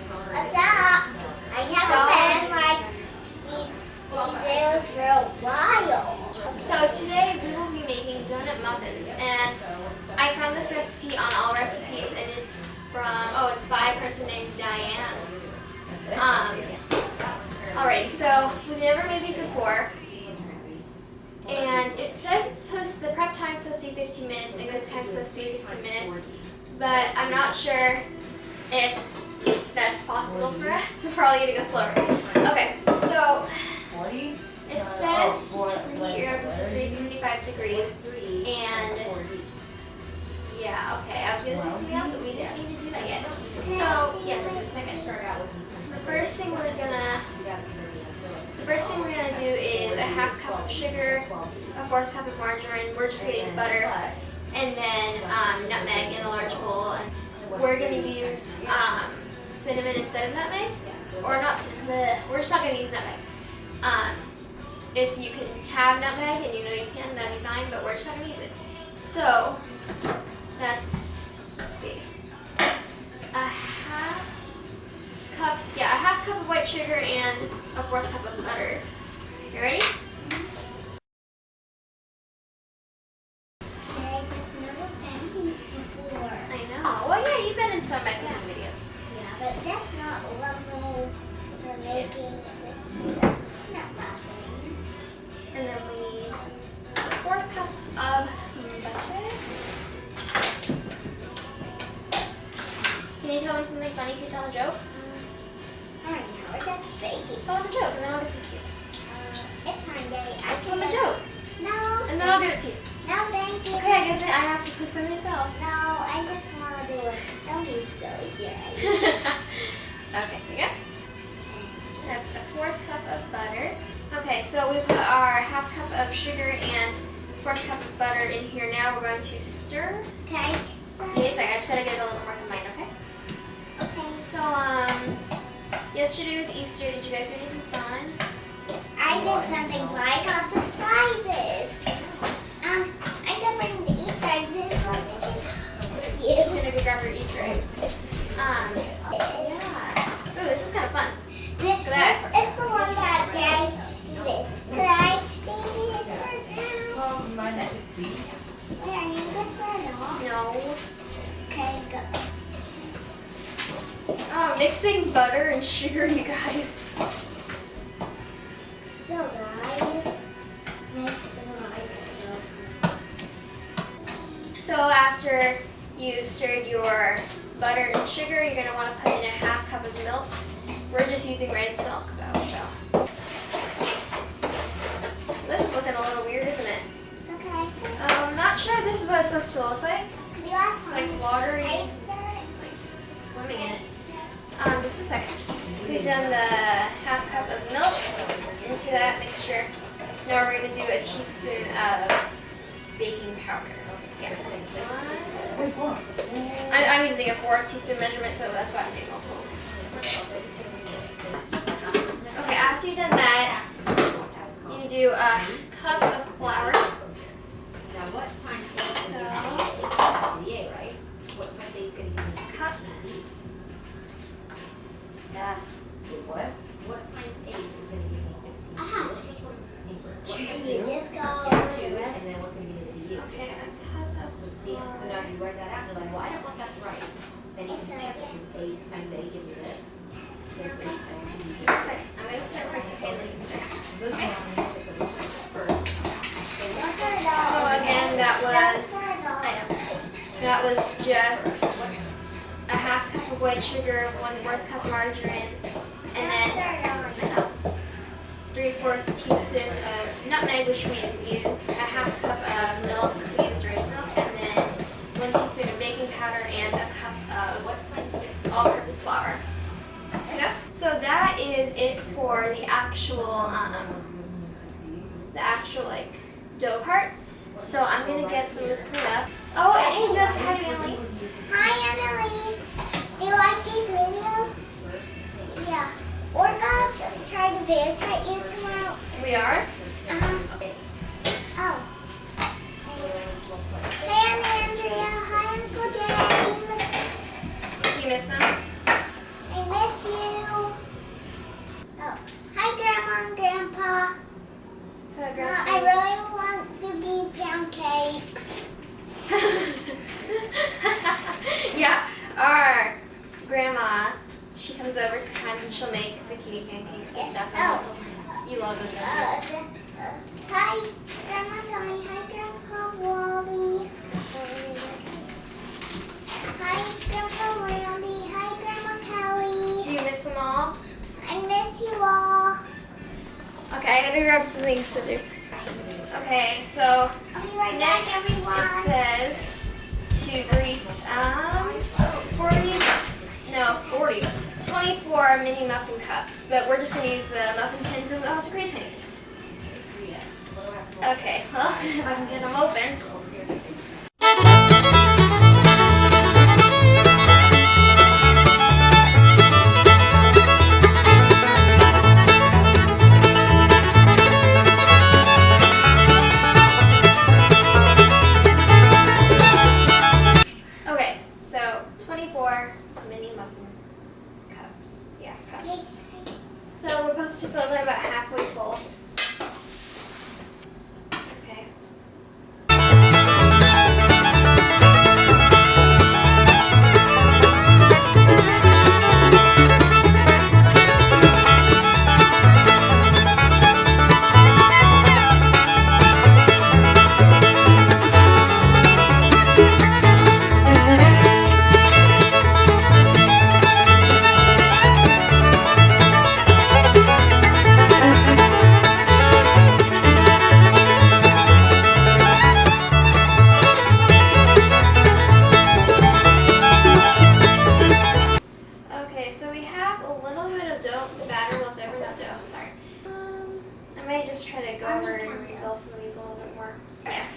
What's up? I haven't been like these videos for a while. So today we will be making donut muffins, and I found this recipe on All Recipes, and it's it's by a person named Diane. Alrighty, so we've never made these before, and it says the prep time is supposed to be 15 minutes and cook time is supposed to be 15 minutes, but I'm not sure if that's possible for us. So we're probably gonna go slower. Okay, so it says to preheat your oven to 375 degrees, and yeah, okay, I was gonna say something else, but we didn't need to do that yet. So yeah, just a second. The first thing we're gonna do is a half cup of sugar, a fourth cup of margarine. We're just gonna use butter, and then nutmeg in a large bowl. And we're gonna use cinnamon instead of nutmeg, or not cinnamon. We're just not gonna use nutmeg. If you can have nutmeg and you know you can, that'd be fine. But we're just not gonna use it. So let's see, a half cup of white sugar and a fourth cup of butter. You ready? I know. Well, yeah, you've been in some baking videos. Yeah, but just not ones when we're making not muffins. And then we need a fourth cup of butter. Can you tell them something funny? Can you tell them a joke? Alright, now we're just baking. Tell them a joke, and then I'll give this to you. It's fine, Daddy. I Tell can them a joke, No. and then I'll give it to you. No, thank you. Okay, I guess I have to cook for myself. No, I just want to do it. Don't be silly, Daddy. Okay, here we go. That's a fourth cup of butter. Okay, so we put our half cup of sugar and fourth cup of butter in here. Now we're going to stir. Okay. Give me a second, I just gotta get it a little more combined, okay? Okay. So, yesterday was Easter. Did you guys do anything fun? I did something fun. I got surprises. I got bring the Easter eggs in for you. I'm gonna go grab your Easter eggs. Yeah. Ooh, this is kind of fun. This is the one that Daddy did. Could I maybe Wait, are you good for No. Okay, go. Oh, mixing butter and sugar, you guys. So guys, So after you stirred your butter and sugar, you're gonna want to put in a half cup of milk. We're just using raised milk though, so. This is looking a little weird, isn't it? It's okay. I'm not sure if this is what it's supposed to look like. The last It's one. like watery, I like stirred swimming in it. Just a second. We've done the half cup of milk into that mixture. Now we're gonna do a teaspoon of baking powder. Yeah. I'm using a 4-teaspoon measurement, so that's why I'm doing multiples. Okay, after you've done that, you're gonna do a cup of flour. Now what time is it going to be the right? What time is it going to be Cup. Yeah. What? What times 8 is going to give me 16? Let's just work the 16 first. What You is it? just go And then what's going to be the you? Okay, a cup of Let's see. So now you write that out. You're like, well, I don't know if that's right. Then you can check it. Because 8 times 8 gives you this. There's 8 times 2 Just a second. I'm gonna start first, okay, then you can start. Those are on the six of the first. So again, that was just a half cup of white sugar, 1/4 cup margarine, and then 3/4 teaspoon of nutmeg, which we didn't use, a half cup of milk, we used raised milk, and then 1 teaspoon of baking powder and a cup of all-purpose flour. There you go. So that is it for the actual like dough part. So I'm gonna get some of this cleaned up. Oh, and hey, you guys, hi Annalise. Hi, Annalise. Do you like these videos? Yeah. We're gonna try to video chat you tomorrow. We are. Oh. Hey, Aunt Andrea. Hi, Uncle James. Do you miss them? I miss She comes over sometimes and she'll make zucchini pancakes and stuff. Oh. You love them, don't you? Hi, Grandma Tony. Hi, Grandpa Wally. Hi, Grandpa Randy. Hi, Grandma Kelly. Do you miss them all? I miss you all. Okay, I gotta grab some things, scissors. Okay, so I'll be right next back, everyone. it says to grease 24 mini muffin cups, but we're just gonna use the muffin tins and we don't have to grease anything. Okay, well, if I can get them open. Okay, so 24 mini muffin cups. Yeah, cups. So we're supposed to fill them about halfway full. Okay. Okay, so we have a little bit of dough, batter left over, not dough, sorry. I might just try to go over and refill some of these a little bit more. Yeah.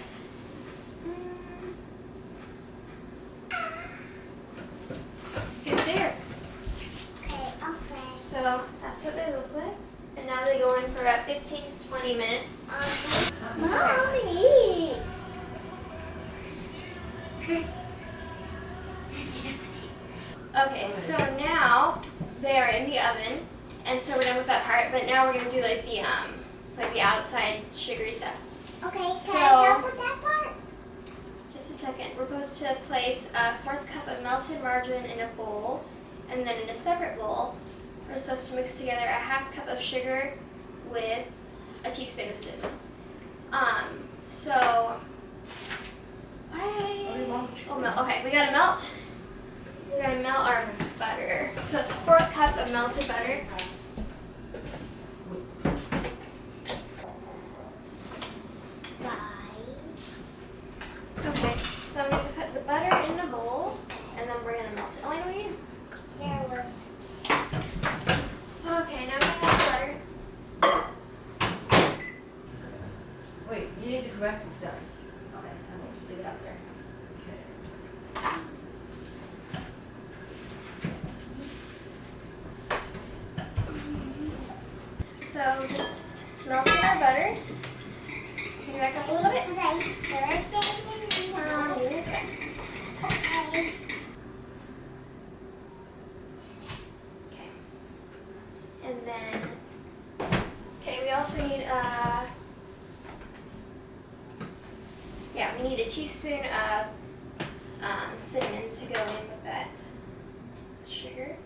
Good there. Okay, I'll say. So that's what they look like. And now they go in for about 15 to 20 minutes. Mommy. Okay, so now they are in the oven, and so we're done with that part. But now we're gonna do like the outside sugary stuff. Okay, can So- I help with that part? Just a second. We're supposed to place a 1/4 cup of melted margarine in a bowl, and then in a separate bowl, we're supposed to mix together a 1/2 cup of sugar with a teaspoon of cinnamon. So okay, we gotta melt. We gotta melt our butter. So it's 1/4 cup of melted butter. Okay, so I'm gonna put the butter in a bowl, and then we're gonna melt it. Oh, wait, what do you need? There was. Okay, now I'm gonna add butter. Wait, you need to correct the stuff. Okay, I'm gonna just leave it out there. Okay. So just melting our butter. Can you back up a little bit? Okay, there it is. Give me a sec. Okay. Okay. And then, okay, we also need we need a teaspoon of cinnamon to go in with that sugar.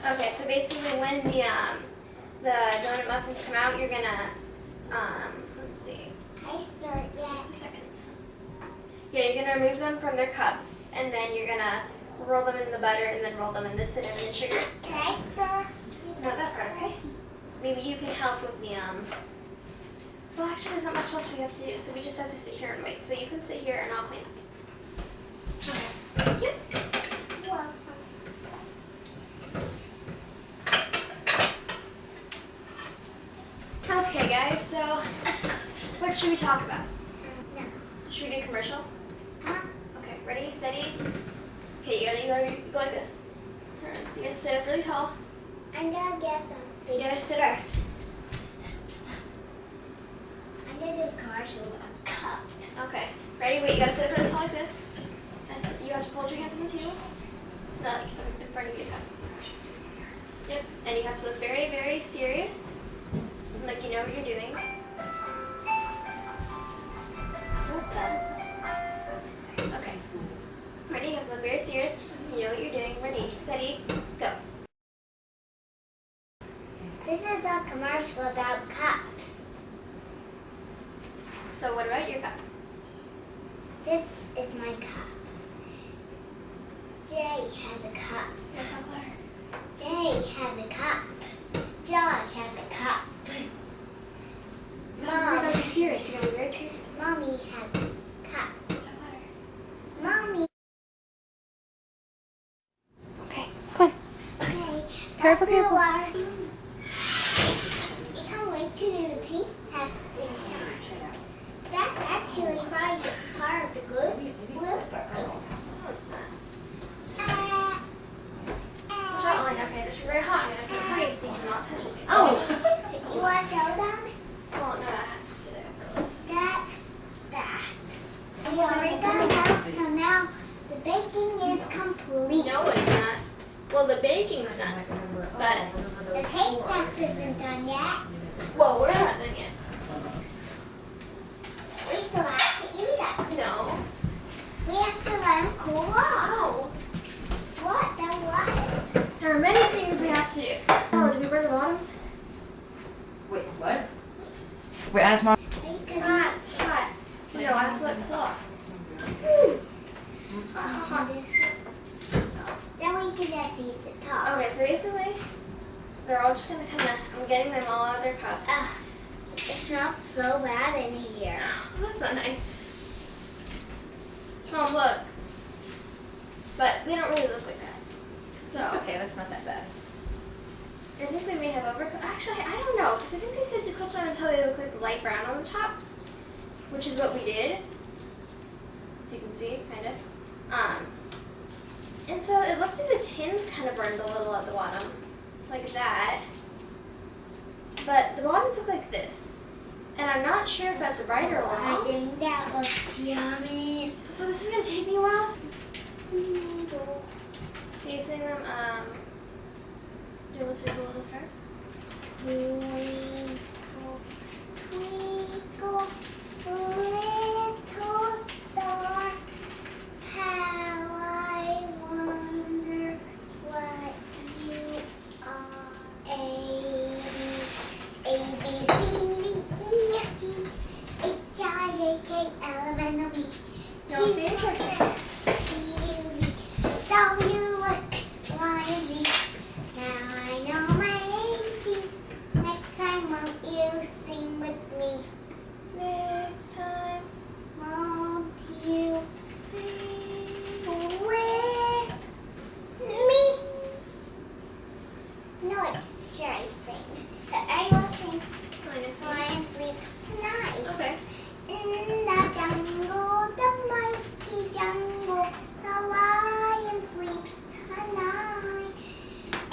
Okay, so basically when the donut muffins come out, you're gonna let's see. I start, Just a yes. second. Yeah, you're gonna remove them from their cups, and then you're gonna roll them in the butter, and then roll them in the cinnamon and sugar. Can I start? Not that part, okay? Maybe you can help with the Well, actually, there's not much else we have to do, so we just have to sit here and wait. So you can sit here, and I'll clean up. Thank you. You're welcome. Okay, guys. So, what should we talk about? No. Should we do commercial? Huh? Okay, ready, steady. Okay, you gotta go like this. So you gotta sit up really tall. I'm gonna get some. You gotta sit up. I'm gonna do commercial with cups. Okay, ready? Wait, you gotta sit up really tall like this. And you have to fold your hands on the table. Not like in front of your cup. Yep, and you have to look very, very serious. Like you know what you're doing. Okay. Ready? You have to look very serious. You know what you're doing. Ready, steady, go. This is a commercial about cups. So what about your cup? This is my cup. Jay has a cup. Let's talk louder. Jay has a cup. Josh has a cup. You gotta be serious. You gotta be very serious. Mommy has a cup. Let's talk louder. Mommy. Okay, come on. Okay. Careful, that's careful. You can't wait to do the taste testing. That's actually probably part of the good bloopers. Okay, this is very hot. I'm gonna put it pretty so you cannot touch it. Oh! You want to show them? Well, no, it has to sit there for a little. That's that. We already got it out, so now the baking is complete. No, it's not. Well, the baking's done, but The taste test isn't done yet. well, we're not done yet. We still have to eat it. No. We have to let them cool off. No. What? Then what? There are many things we have to do. Oh, did we burn the bottoms? Wait, what? Wait, ask Mom. Ah, it's hot. No, I have to let it cool off. Oh, this. Then we can just eat the top. Okay, so basically, they're all just gonna kind of, I'm getting them all out of their cups. It smells so bad in here. That's not nice. Mom, look. But they don't really look like that. So, It's okay, that's not that bad. I think we may have overcooked. Actually, I don't know, because I think they said to cook them until they look like light brown on the top, which is what we did. As you can see, kind of. And so it looked like the tins kind of burned a little at the bottom, like that. But the bottoms look like this. And I'm not sure if that's right or I wrong. think that was yummy. So this is going to take me a while. Twinkle, Can you sing them, Twinkle Twinkle Little Star? twinkle, twinkle, little star. How I wonder what you are. A B C D E F G H I J K L M N O P. No, see it right there. W X Y Z. Now I know my ABCs. Next time, won't you sing with me? Next time, Won't you sing. with me? No, what should I sing? I will sing Lion Sleeps Tonight. Okay. In the jungle, the mighty jungle, the lion sleeps tonight.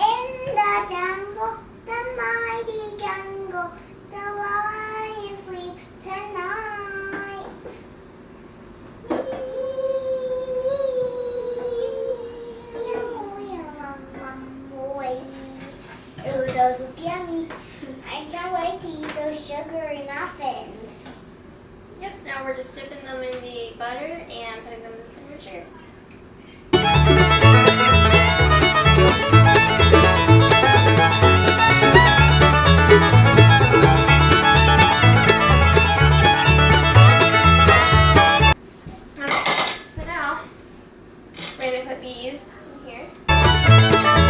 In the jungle, the mighty jungle, the lion sleeps tonight. Ooh, those look yummy. I can't wait to eat those sugary muffins. Yep, now we're just dipping them in the butter and putting them in the cinnamon sugar. Okay, so now we're going to put these in here.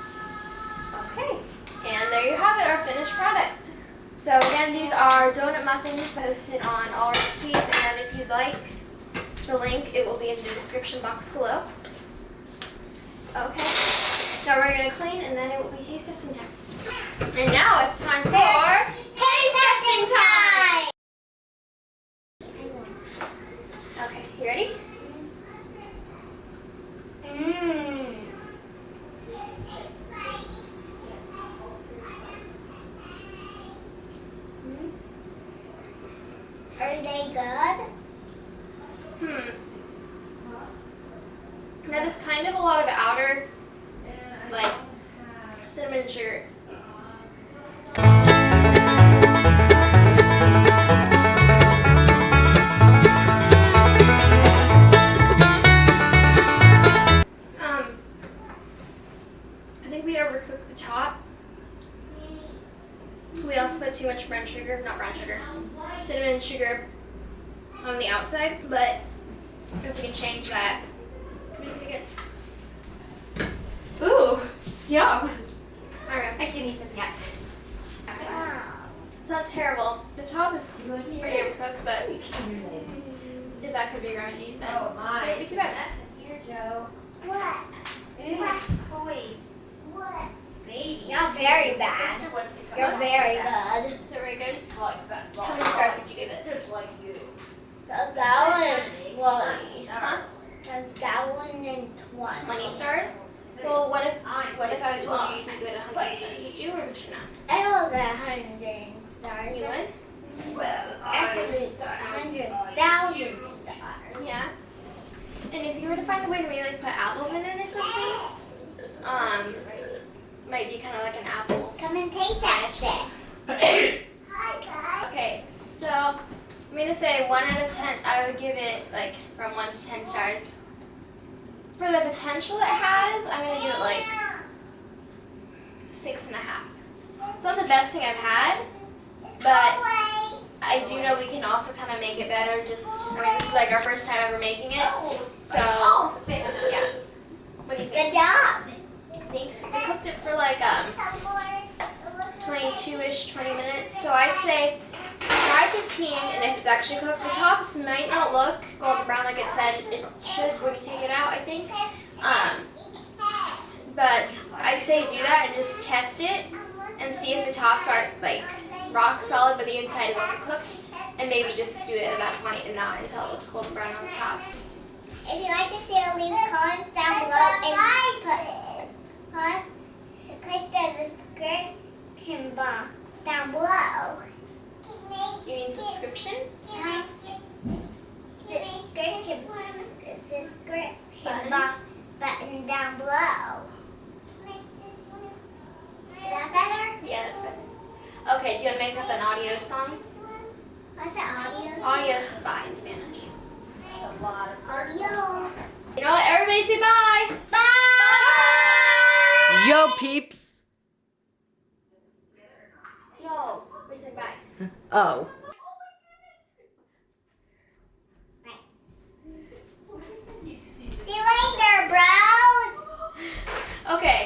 Okay, and there you have it, our finished product. So again, these are donut muffins posted on all recipes, and if you'd like the link, it will be in the description box below. Okay, now we're going to clean, and then it will be taste testing time. And now it's time for taste testing time! Okay, you ready? Mmm. Are they good? That is kind of a lot of outer, like, and sugar. I think we overcooked the top. We also put too much cinnamon and sugar on the outside, but if we can change that, we can make it. Ooh, yum. Alright, I can't even yet. It's not terrible. The top is pretty overcooked, but if that could be remedied, then it wouldn't be too bad. Here, Joe. What? Toys. What? Baby. You're very bad. You're very good. Is that very good? Like that. How many stars would you give it? Just like you. A gallon and 20. Huh? A gallon and 20. 20 stars? Well, what if I told you you could give it 100 stars? Would you or would you not? I will get 100 stars. You would? Well, Actually, 100,000 stars. Yeah. And if you were to find a way to maybe like put apples in it or something, might be kind of like an apple. Come and taste that shit. Hi, guys. Okay, so I'm gonna say 1 out of 10. I would give it like from 1 to 10 stars. For the potential it has, I'm gonna give it like 6.5. It's not the best thing I've had, but I do know we can also kind of make it better. This is like our first time ever making it. So, yeah. What do you think? Good job. Thanks. We cooked it for like 22-ish, 20 minutes. So I'd say try 15, and if it's actually cooked, the tops might not look golden brown like it said it should when you take it out, I think. But I'd say do that and just test it and see if the tops aren't like rock solid, but the inside is also cooked, and maybe just do it at that point and not until it looks golden brown on the top. If you like this video, leave comments down below and click the description box down below. You mean subscription? Subscription box button down below. Is that better? Yeah, that's better. Okay, do you want to make up an audio song? What's the audio? Adios is bye in Spanish. Audio. You know what? Everybody say bye. Bye. Yo, peeps. No, we say bye. Oh. See you later, bros. Okay.